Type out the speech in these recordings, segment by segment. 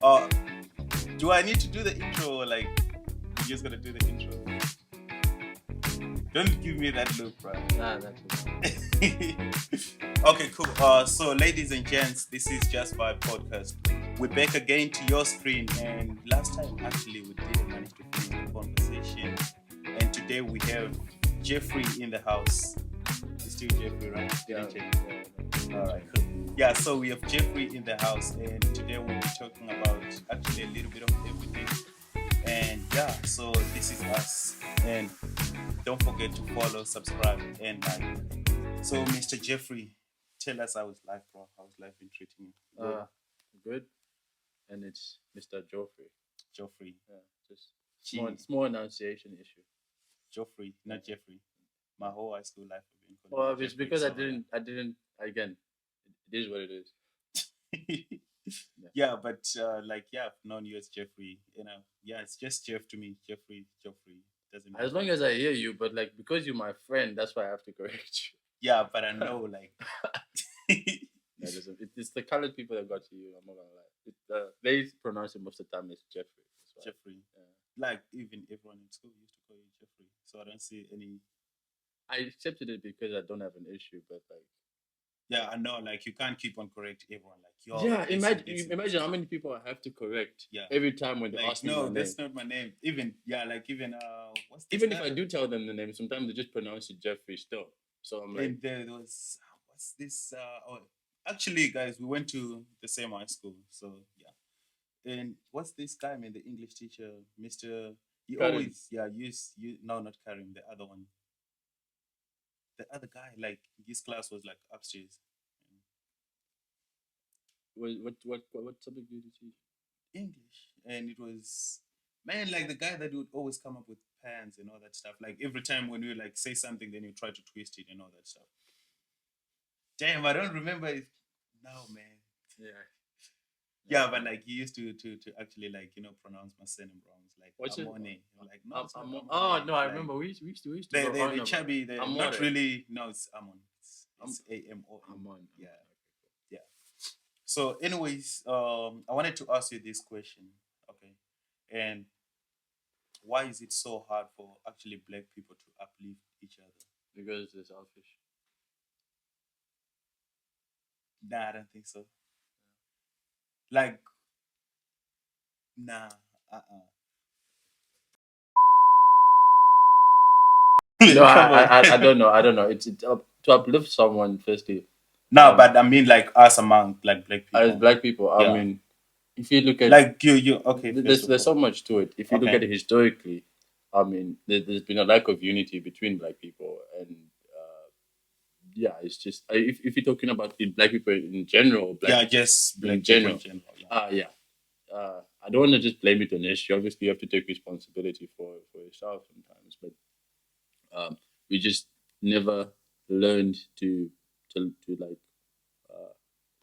Uh, do I need to do the intro or like you're just gonna do the intro? Don't give me that look, bro. Nah, that's it. Okay, cool. So ladies and gents, this is Just Vibe Podcast. We're back again to your screen, and last time actually we didn't manage to finish the conversation, and today we have Jeffrey in the house. It's still Jeffrey, right? Yeah, Didn't change. All right, cool. Yeah, so we have Jeffrey in the house, and today we'll be talking about actually a little bit of everything. And yeah, so this is us. And don't forget to follow, subscribe, and like. So, Mr. Jeffrey, tell us how is life, bro? How's life been treating you? Good, uh, good. And it's Mr. Joffrey. Joffrey. Yeah, just Gee, small enunciation issue. Joffrey, not Jeffrey. My whole high school life I've been calling Well, you it's Jeffrey. because So I didn't. Again, it is what it is. yeah. Yeah. Yeah, but like yeah, I've known you as Jeffrey. Yeah, it's just Jeff to me. Jeffrey, Joffrey doesn't As matter. long as I hear you, but like because you're my friend, that's why I have to correct Yeah, but I you. know like It's the colored people that got to you. I'm not gonna lie. They pronounce it most of the time as Jeffrey. That's why. Jeffrey. Yeah. Like even everyone in school used to call you Jeffrey. So I don't see any. I accepted it because I don't have an issue, but like. Yeah, I know. Like you can't keep on correct everyone. Like yo, Yeah, this and this and this. imagine how many people I have to correct Yeah. every time when they Like ask me no, my name. that's not my name. Even yeah, like even what's this Even if guy? I do tell them the name, sometimes they just pronounce it Jeffrey still. So I'm like, And there was what's this? Oh, actually, guys, we went to the same high school, so yeah. And what's this guy, man? The English teacher, Mister. He Karim, always yeah use you no not Karim, the other one, the other guy. Like his class was like upstairs. what subject did you teach? English, and it was man like the guy that would always come up with pans and all that stuff. Like every time when we like say something, then you try to twist it and all that stuff. Damn, I don't remember it now, man. Yeah, Yeah, yeah. but like he used to actually like pronounce my surname wrong. It's like What's it? Amone. I'm like no, it's not Oh Amone. no, It's I like remember we used to go they on about chubby. They not Amore. really. No, it's Amon. Am It's Amon. Amon. Yeah, Amon. yeah. So, anyways, I wanted to ask you this question. Okay, and why is it so hard for actually black people to uplift each other? Because they're selfish. Nah, I don't think so. Like, nah, uh-uh. No, Come on. I don't know. I don't know. It's to uplift someone firstly. No, Um, but I mean like us among like black as people. black people, I Yeah. mean, if you look at Like you okay, first of there's all. so much to it. If you look at Okay. it historically, I mean, there's been a lack of unity between black people, and yeah, it's just if you're talking about black people in general, black Yeah, people just in black people in general, general. Yeah. yeah, I don't want to just blame it on issue. Obviously, you have to take responsibility for yourself sometimes, but we just never learned to like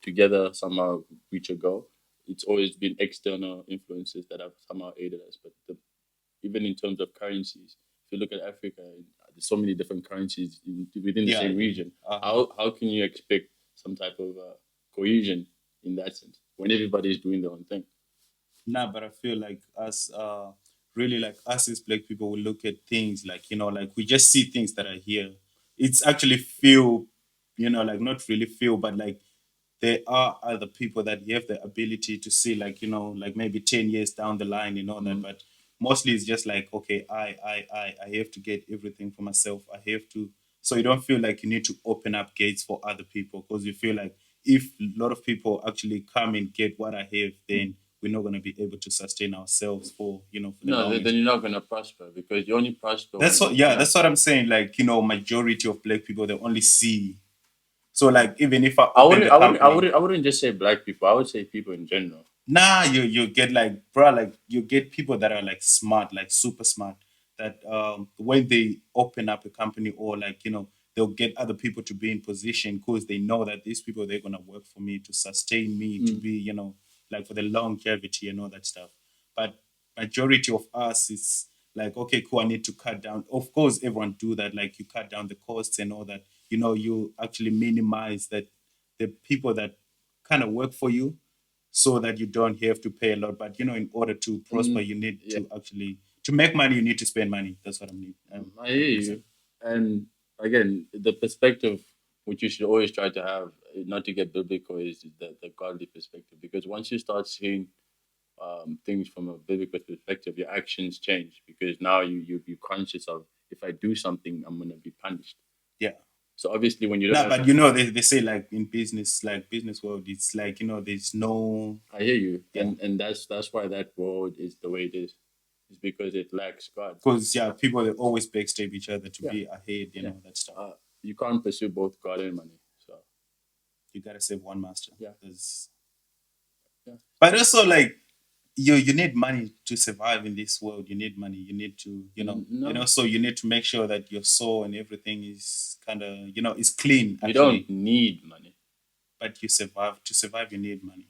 together somehow reach a goal. It's always been external influences that have somehow aided us. But even in terms of currencies, if you look at Africa, there's so many different currencies within the Yeah. same region. Uh-huh. How can you expect some type of cohesion in that sense when everybody is doing their own thing? Nah, but I feel like us really like us as black people we look at things like, like we just see things that are here. It's actually feel, like not really feel, but like there are other people that have the ability to see like, like maybe 10 years down the line and all that. Mm. But mostly it's just like, okay, I have to get everything for myself. I have to so you don't feel like you need to open up gates for other people because you feel like if a lot of people actually come and get what I have, then we're not going to be able to sustain ourselves for for the No, then longest. you're not gonna prosper because you only prosper That's when what you yeah, open up. that's what I'm saying. Like, majority of black people they only see. So like even if I I open wouldn't, the I wouldn't, I company, wouldn't, I wouldn't just say black people. I would say people in general. nah, you get like bro, like you get people that are like smart, like super smart, that when they open up a company or like they'll get other people to be in position because they know that these people they're gonna work for me to sustain me to Mm. be like for the longevity and all that stuff. But majority of us is like okay, cool. I need to cut down. Of course, everyone do that. Like you cut down the costs and all that. You actually minimize that the people that kind of work for you so that you don't have to pay a lot. But in order to prosper, Mm, you need yeah, to actually to make money. You need to spend money. That's what I mean. I I hear believe so. you. And again, the perspective which you should always try to have, not to get biblical, is the godly perspective. Because once you start seeing things from a biblical perspective, your actions change. Because now you're conscious of, if I do something, I'm gonna be punished. Yeah. So obviously, when you don't No, have, but they say like in business, like business world, it's like there's no. I hear you, Yeah, and that's why that world is the way it is. It's because it lacks God. because people they always backstab each other to Yeah, be ahead, yeah. that stuff. You can't pursue both God and money. So You gotta save one master. yeah, 'Cause- yeah. but also like you need money to survive in this world. You need money. You need to No, so you need to make sure that your soul and everything is kind of is clean you don't actually. need money But you survive. To survive, you need money.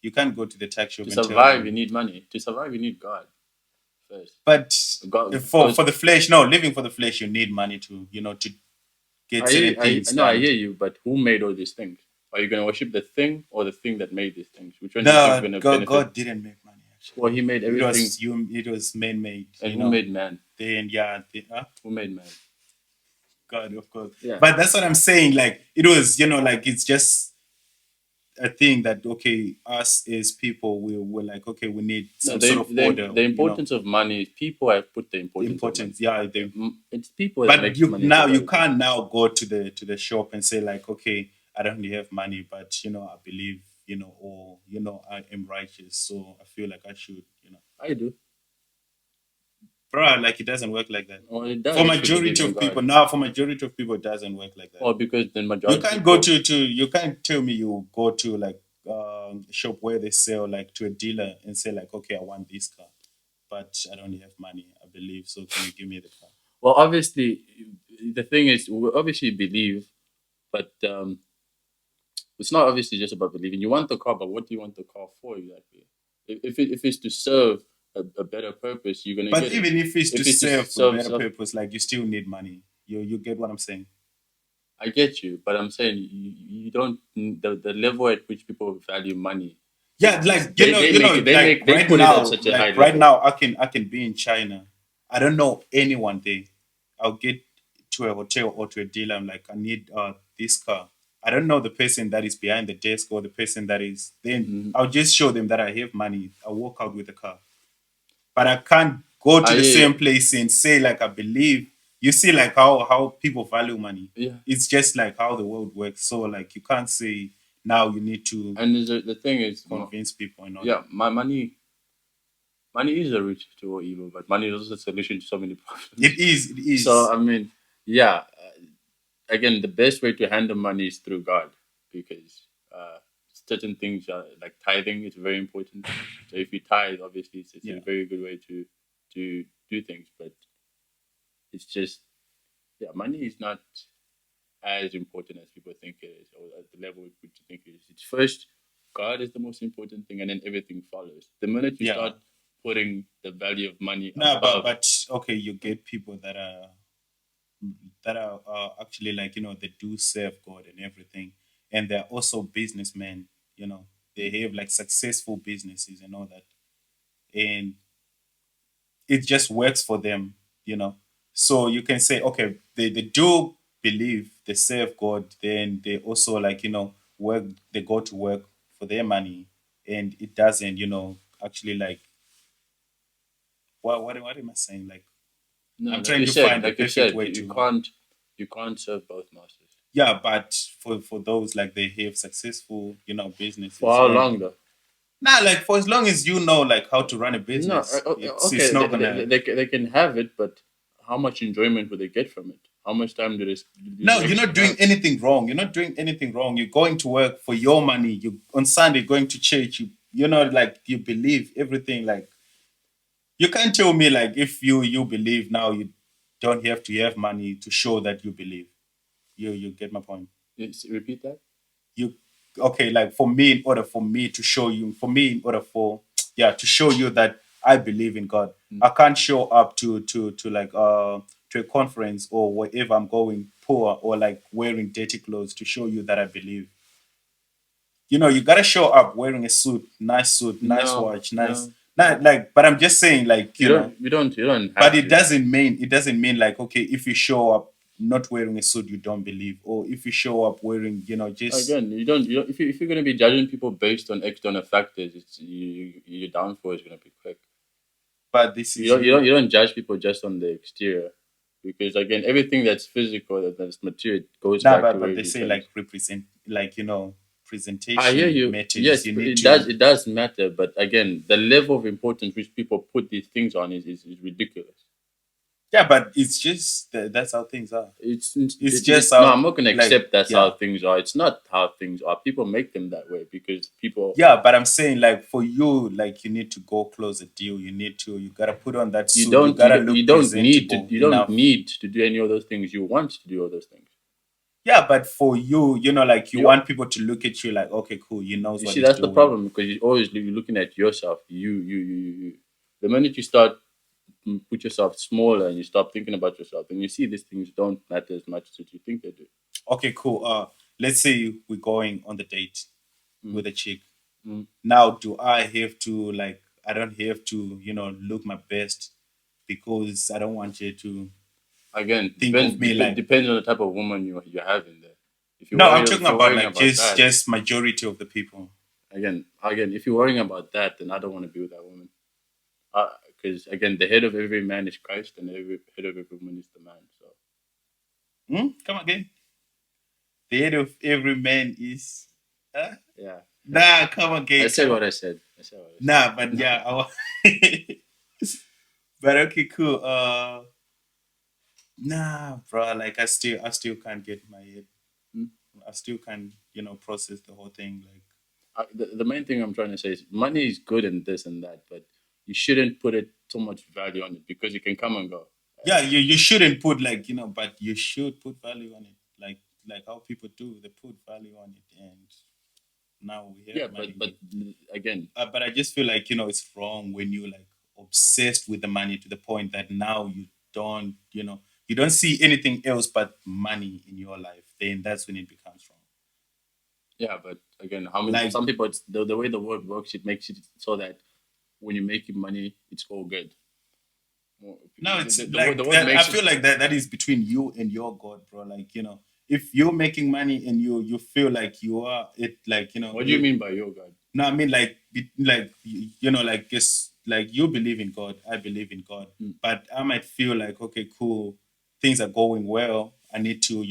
You can't go to the tax shop to and tell survive. You them. need money to survive. You need God first. But God, for because the flesh, no, living for the flesh, you need money to to get certain I things know I done. hear you, but who made all these things? Are you going to worship the thing or the thing that made these things? Which one do you think is No, going to God benefit? didn't make money Well, actually. He made It everything. was you. It was man made. And who made man? Then Who made man? God, of course. Yeah. But that's what I'm saying. Like it was, like it's just a thing that okay, us as people, we're like okay, we need No, some sort of order. the importance of money. People have put the importance of money. Importance. Yeah, Yeah, they. it's people that But makes you money in now you society. can't now go to the shop and say like okay, I don't really have money, but I believe or I am righteous, so I feel like I should I do. bro, like it doesn't work like that. Well, it For does if you believe majority in of people, God. now for majority of people, it doesn't work like that. Well, because the You majority of can't go people, to you can't tell me you go to like shop where they sell like to a dealer and say like okay I want this car, but I don't have money. I believe so. Can you give me the car? well, obviously, the thing is, we obviously believe, but it's not obviously just about believing. You want the car, but what do you want the car for exactly? If it's to serve a better purpose, you're gonna But get it. even if it's to If it's to serve a serve better self, purpose, like you still need money. You get what I'm saying? I get you, but I'm saying you don't the level at which people value money Yeah, is like they put it at such a high right level. now I can be in China. I don't know anyone there. I'll get to a hotel or to a dealer. I'm like, I need this car. I don't know the person that is behind the desk or the person that is. Then Mm, I'll just show them that I have money. I'll walk out with the car. But I can't go to I the hear same you. place and say like I believe. You see, like how people value money. Yeah, It's just like how the world works. So like you can't say now you need to and the thing is, convince people and all yeah, that. my money is a root to all evil, but money is also a solution to so many problems. It is. It So is. I mean, yeah, again, the best way to handle money is through God, because certain things are like tithing is very important. So if you tithe, obviously it's a Yeah. very good way to do things. But it's just, yeah, money is not as important as people think it is, or at the level at which you think it is. It's first, God is the most important thing, and then everything follows. The minute you Yeah. start putting the value of money No, but above, okay, you get people that are actually like they do serve God and everything, and they're also businessmen. You know, they have like successful businesses and all that, and it just works for them. You know, so you can say okay, they do believe they serve God, then they also like work. They go to work for their money, and it doesn't actually like what am I saying like. no, I'm trying to find the like you perfect said, way to. you can't serve both masters. Yeah, but for those like they have successful, For businesses, how right? long though? Nah, like for as long as you know like how to run a No, business, it's okay, not gonna. they can have it, but how much enjoyment will they get from it? How much time do No, they you're not actually doing have? anything wrong. You're not doing anything wrong. You're going to work for your money. You on Sunday going to church. Like you believe everything. Like you can't tell me like if you believe now you don't have to have money to show that you believe. You get my point. Repeat that. You okay like for me in order for me to show you for me in order for yeah to show you that I believe in God. Mm. I can't show up to like to a conference or wherever I'm going poor or like wearing dirty clothes to show you that I believe. you gotta show up wearing a suit, nice No, watch, nice. no, Not like, but I'm just saying, like, you don't but have to. it doesn't mean like, okay, if you show up not wearing a suit, you don't believe, or if you show up wearing, just. Again, you don't if you're gonna be judging people based on external factors, your downfall is gonna be quick. But this You is don't you don't you. you don't judge people just on the exterior, because again, everything that's physical, that's material, goes Nah, back but to where they you say came. like represent, like, I hear presentation you. matters. Yes, You need it to. does. It does matter, but again, the level of importance which people put these things on is ridiculous. Yeah, but it's just that's how things are. It's just No, I'm how, not gonna like, accept that's how yeah. things are. It's not how things are. People make them that way because people. Yeah, but I'm saying, like, for you, like, you need to go close a deal. You gotta put on that You suit. You don't you gotta don't you look don't need to presentable you don't enough. need to do any of those things. You want to do all those things. Yeah, but for you, like, you You want people to look at you like, okay, cool, he knows you what see he's that's the doing. problem, because you're looking at yourself. You. The minute you start put yourself smaller and you stop thinking about yourself, and you see these things don't matter as much as you think they do. Okay, cool. Let's say we're going on the date Mm, with a chick. mm. Now, do I have to, like, I don't have to, look my best because I don't want you to Again, think of me like. depends on the type of woman you're having there. No, I'm talking If you're about worrying like about just that, just majority of the people. again, if you're worrying about that, then I don't want to be with that woman. Because again, the head of every man is Christ, and every head of every woman is the man. So Come again. The head of every man is. Huh? yeah, Nah, come I again. said Come what on. I said. I said what Nah, but I yeah, but okay, cool. Nah, bro. Like, I still can't get my head. said. I still can't, process the whole thing. Like, The main thing I'm trying to say is money is good and this and that, but you shouldn't put it so much value on it because it can come and go. yeah, you shouldn't put, like, but you should put value on it. Like how people do, they put value on it, and now we have Yeah, money. but again, But I just feel like, it's wrong when you, like, obsessed with the money to the point that now you don't see anything else but money in your life. Then that's when it becomes wrong. yeah, but again, how many? Like, Some people, it's the way the world works. It makes it so that when you're making money, it's all good. Well, no, The, it's the, the, word- the like word that. I makes it. feel like that is between you and your God, bro. Like, if you're making money and you feel like you are it, like, What do you you. mean by your God? No, I mean, like, like, like, just like you believe in God, I believe in God, Mm. but I might feel like, okay, cool, things are going well. I need to,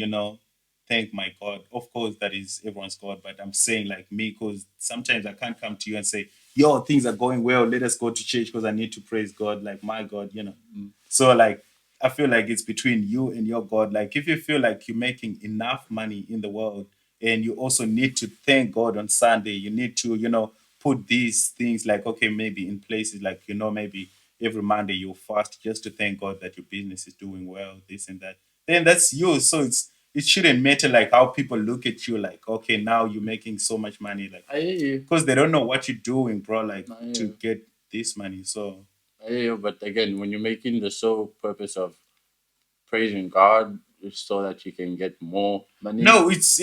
thank my God. Of course, that is everyone's God, but I'm saying, like, me, because sometimes I can't come to you and say, yo, things are going well. Let us go to church because I need to praise God, like my God. Mm. So, like, I feel like it's between you and your God. Like, if you feel like you're making enough money in the world, and you also need to thank God on Sunday, you need to, put these things, like, okay, maybe in places like, maybe every Monday you fast just to thank God that your business is doing well, this and that. Then that's you. So it shouldn't matter like how people look at you, like, okay, now you're making so much money, like, I hear you. because they don't know what you're doing, bro, like, I hear to you. get this money. So I hear you. But again, when you're making the sole purpose of praising God is so that you can get more money. no, it's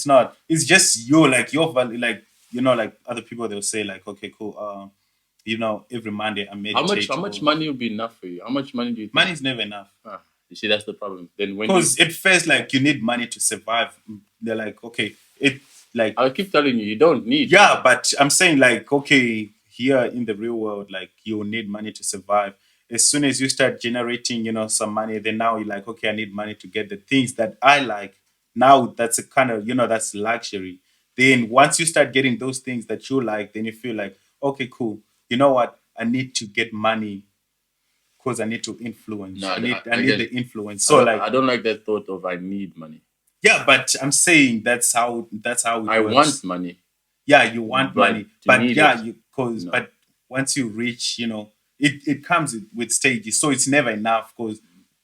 not. It's just you, like, your value, like, like other people, they'll say like, okay, cool, every Monday I How meditate, much or money would be enough for you? How much money do you think? money is never enough. You see, that's the problem. Then when you, Because it feels like you need money to survive. They're like, okay, it like, I'll keep telling you, you don't need yeah, money. but I'm saying, like, okay, here in the real world, like, you need money to survive. As soon as you start generating, some money, then now you're like, okay, I need money to get the things that I like. Now that's a kind of, that's luxury. Then once you start getting those things that you like, then you feel like, okay, cool. You know what? I need to get money because I need to No, influence. I need the influence. So, I like, don't like that thought of I need money. yeah, but I'm saying that's how it I want works. money, Yeah, you want but money, to but need yeah, it, you cause no. but once you reach, it comes with stages, so it's never enough. Because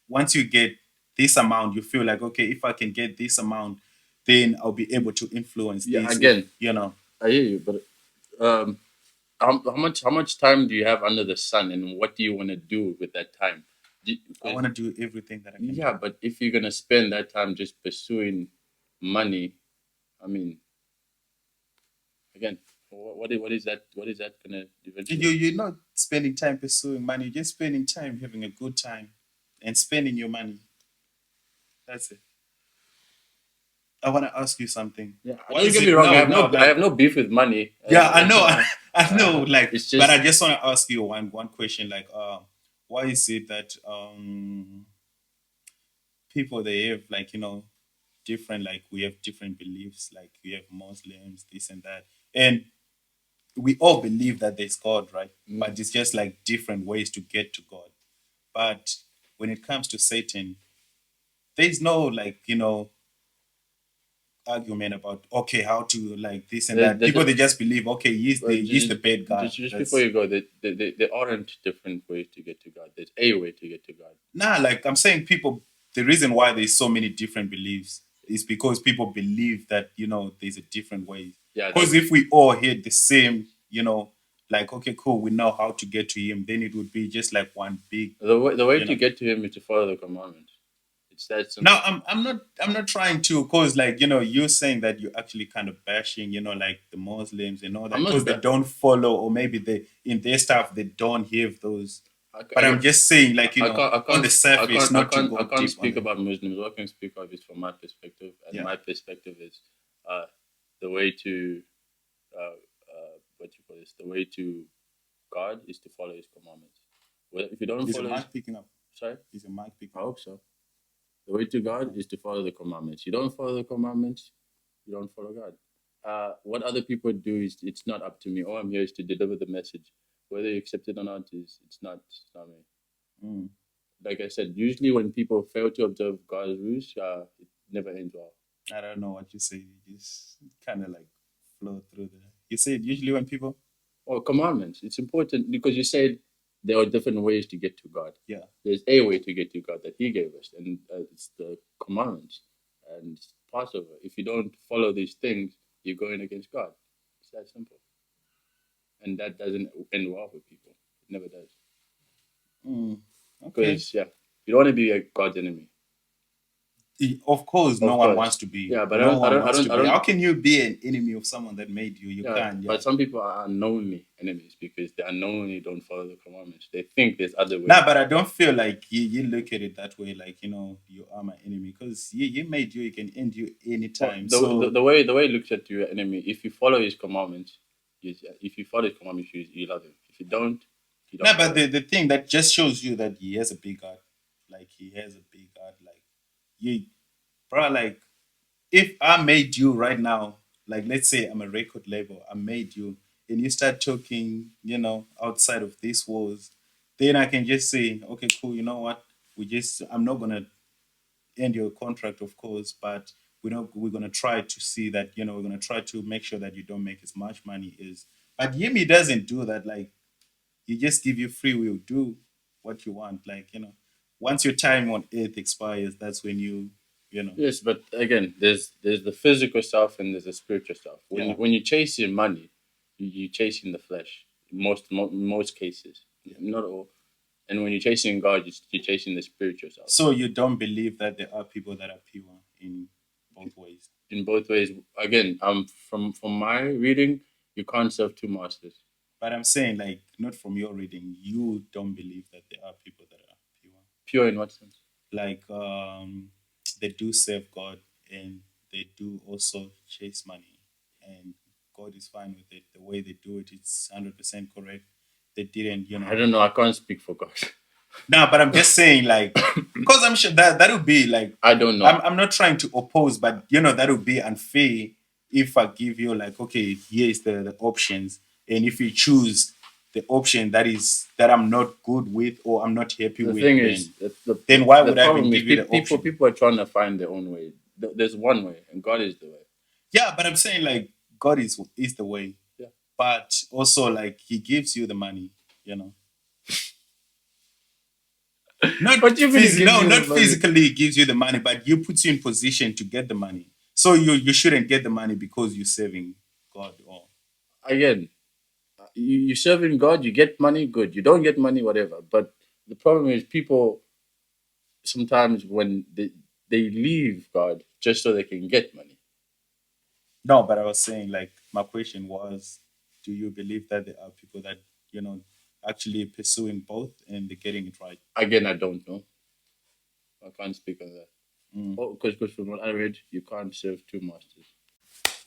once you get this amount, you feel like, okay, if I can get this amount, then I'll be able to influence Yeah, this. If again, you know, I hear you, but um, how much time do you have under the sun, and what do you want to do with that time? I Because want to do everything that I can yeah, do. but if you're gonna spend that time just pursuing money, I mean, again, what is that gonna You eventually? you're not spending time pursuing money. You're just spending time having a good time and spending your money. That's it. I want to ask you something. Yeah, Why don't is get me it? wrong. No, no, I like have no beef with money. yeah, I know, I know. Like, It's but I just just want to ask you one question. Like, why is it that people they have like different, like we have different beliefs, like we have Muslims, this and that, and we all believe that there's God, right? mm, But it's just like different ways to get to God. But when it comes to Satan, there's no like argument about okay how to like this and that. there's People a, they just believe okay he's the bad guy. just before That's you go, there aren't different ways to get to God. There's a way to get to God. nah, like I'm saying people, the reason why there's so many different beliefs is because people believe that there's a different way. Yeah, Because that if we all had the same, like okay cool we know how to get to him, then it would be just like one big the way you to know get to Him is to follow the commandments. It's that now simple. I'm not trying to cause like you're saying that you're actually kind of bashing like the Muslims and all that I'm not. because they don't follow, or maybe they in their stuff they don't have those. But I'm Again, just saying like on the I surface, can't, I not to can't, I go can't deep on speak it. about Muslims. What I can speak of is from my perspective, and Yeah, my perspective is, uh, the way to, what you call this, the way to God is to follow His commandments. Well, if you don't is a follow His, mic picking up? sorry, Is a mic I picking up? hope so. The way to God Okay. is to follow the commandments. You don't follow the commandments, you don't follow God. What other people do is it's not up to me. All I'm here is to deliver the message. Whether you accept it or not is it's not me. Mm. Like I said, usually when people fail to observe God's rules, it never ends well. I don't know what you say. You just kind of like flow through the. You said usually when people. Or commandments. It's important because you said there are different ways to get to God. Yeah. There's a way to get to God that He gave us, and it's the commandments. And it's Passover. If you don't follow these things, you're going against God. It's that simple. And that doesn't end well with people. It never does. Mm. Okay. Because, yeah, you don't want to be a God's enemy. Of course, no Of one course. wants to be. Yeah, but No one wants to I be. How don't, can you be an enemy of someone that made you? You yeah, can't. Yeah. but some people are unknowingly enemies because they unknowingly don't follow the commandments. They think there's other Nah, ways. but I don't feel like you look at it that way. Like you are my enemy because you made you. You can end you Well, anytime. So the way he looks at your enemy, if you follow his commandments, if you follow his commandments, you love him. If you nah, don't but follow him. the thing that just shows you that he has a big heart. Like he has a big heart. Like you, bro. Like if I made you right now, like let's say I'm a record label, I made you, and you start talking, outside of these walls, then I can just say, okay, cool. You know what? I'm not gonna end your contract, of course, but we're gonna try to see that, we're gonna try to make sure that you don't make as much money as. But Yemi doesn't do that. Like he just give you free will, do what you want. Like once your time on earth expires, that's when you know, Yes, but again, there's the physical stuff and there's the spiritual stuff. yeah, When you chase your money, you chasing the flesh. Most cases, yeah. not all. And when you're chasing God, you're chasing the spiritual stuff. So you don't believe that there are people that are pure in both ways. In both ways, again, from my reading, you can't serve two masters. But I'm saying, like, not from your reading, you don't believe that there are people that are pure. Pure in what sense? Like, they do serve God and they do also chase money, and God is fine with it. The way they do it, it's 100% correct. They didn't, I don't know. I can't speak for God. No, but I'm just saying, like, because I'm sure that would be like, I don't know. I'm not trying to oppose, but that would be unfair if I give you like, okay, here's the options, and if you choose the option that I'm not good with or I'm not happy The with, thing then is, why the would I even problem is give you the option? people are trying to find their own way. There's one way, and God is the way. Yeah, but I'm saying like God is the way, Yeah. but also like He gives you the money, you know. But you mean He gives No, you the not money? physically gives you the money, but you puts you in position to get the money. So you shouldn't get the money because you're serving God or Again, you serving God, you get money, good. You don't get money, whatever. But the problem is people sometimes when they leave God just so they can get money. no. But I was saying like my question was, do you believe that there are people that actually pursuing both and they're getting it right? Again, I don't know. I can't speak on that. Mm. Oh, because from what I read, you can't serve two masters.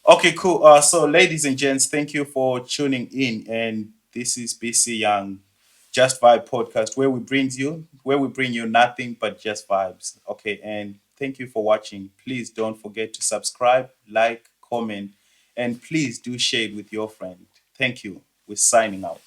Okay, cool. So, ladies and gents, thank you for tuning in. And this is BC Young, Just Vibe podcast, where we bring you nothing but just vibes. Okay, and thank you for watching. Please don't forget to subscribe, like, comment, and please do share it with your friend. Thank you. We're signing out.